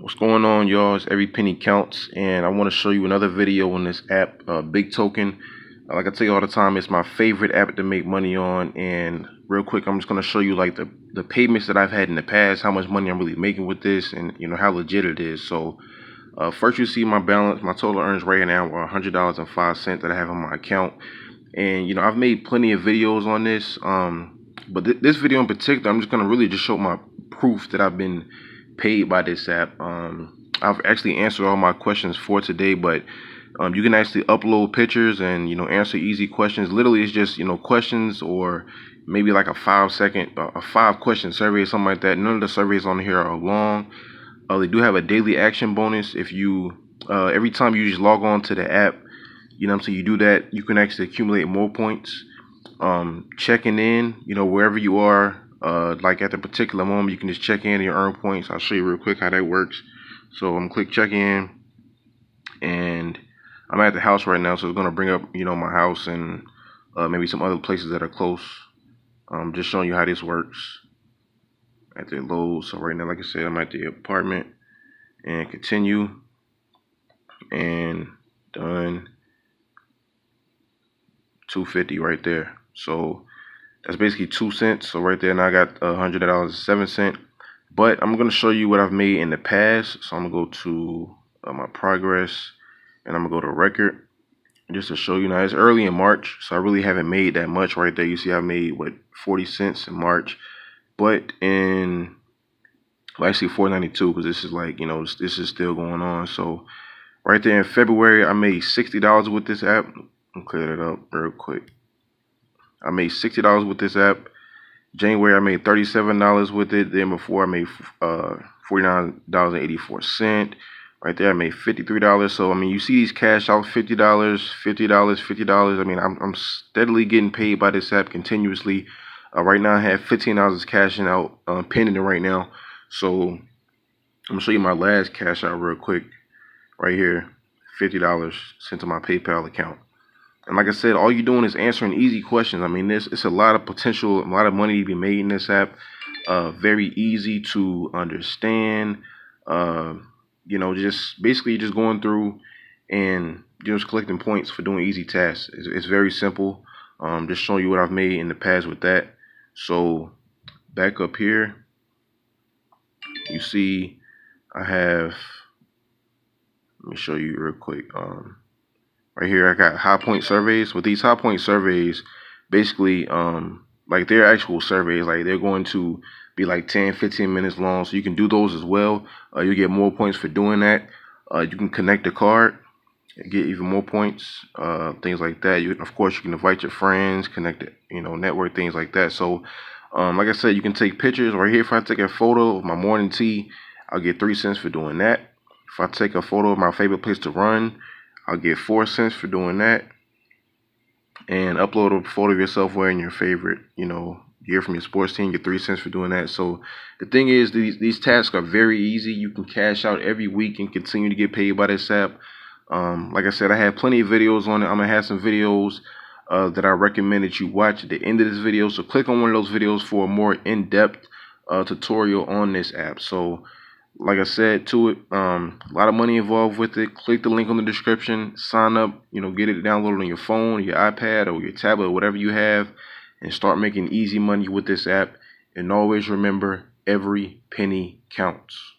What's going on, y'all? It's Every Penny Counts, and I want to show you another video on this app, Big Token. Like I tell you all the time, it's my favorite app to make money on. And real quick, I'm just going to show you like the payments that I've had in the past, how much money I'm really making with this, and how legit it is. So first, you see my balance. My total earnings right now are $100.05 that I have on my account. And I've made plenty of videos on this, but this video in particular, I'm just going to really just show my proof that I've been paid by this app. I've actually answered all my questions for today, but you can actually upload pictures and answer easy questions. Literally, it's just questions, or maybe like a 5-question survey or something like that. None of the surveys on here are long. They do have a daily action bonus. If you every time you just log on to the app, so you do that, you can actually accumulate more points. Checking in, wherever you are, like at the particular moment, you can just check in and you earn points. I'll show you real quick how that works. So I'm click check in, and I'm at the house right now, so it's gonna bring up my house and maybe some other places that are close. Just showing you how this works at the load. So right now, like I said, I'm at the apartment, and continue, and done. 250 right there. So that's basically 2 cents. So right there, now I got $100.07. But I'm gonna show you what I've made in the past. So I'm gonna go to my progress, and I'm gonna go to record, just to show you. Now it's early in March, so I really haven't made that much right there. You see I made 40 cents in March, but in actually 4.92, because this is like this is still going on. So right there in February, I made $60 with this app. I'll clear that up real quick. I made $60 with this app. January, I made $37 with it. Then before, I made $49.84. Right there, I made $53. So I mean, you see these cash out, $50, $50, $50. I mean, I'm steadily getting paid by this app continuously. Right now, I have $15 cashing out pending right now. So I'm gonna show you my last cash out real quick. Right here, $50 sent to my PayPal account. And like I said, all you're doing is answering easy questions. I mean, it's a lot of potential, a lot of money to be made in this app. Very easy to understand. Just basically just going through and just collecting points for doing easy tasks. It's very simple. Just showing you what I've made in the past with that. So back up here, you see I have. Let me show you real quick. Right here, I got high point surveys. With these high point surveys, basically, like they're actual surveys, like they're going to be like 10-15 minutes long. So you can do those as well. You get more points for doing that. You can connect the card and get even more points, things like that. Of course, you can invite your friends, connect it, network, things like that. So, like I said, you can take pictures. Right here, if I take a photo of my morning tea, I'll get 3 cents for doing that. If I take a photo of my favorite place to run, I'll get 4 cents for doing that. And upload a photo of yourself wearing your favorite, gear from your sports team, get 3 cents for doing that. So the thing is, these tasks are very easy. You can cash out every week and continue to get paid by this app. Like I said, I have plenty of videos on it. I'm gonna have some videos that I recommend that you watch at the end of this video. So click on one of those videos for a more in-depth tutorial on this app. So like I said, to it, a lot of money involved with it. Click the link on the description, sign up, get it downloaded on your phone, your iPad, or your tablet, whatever you have, and start making easy money with this app. And always remember, every penny counts.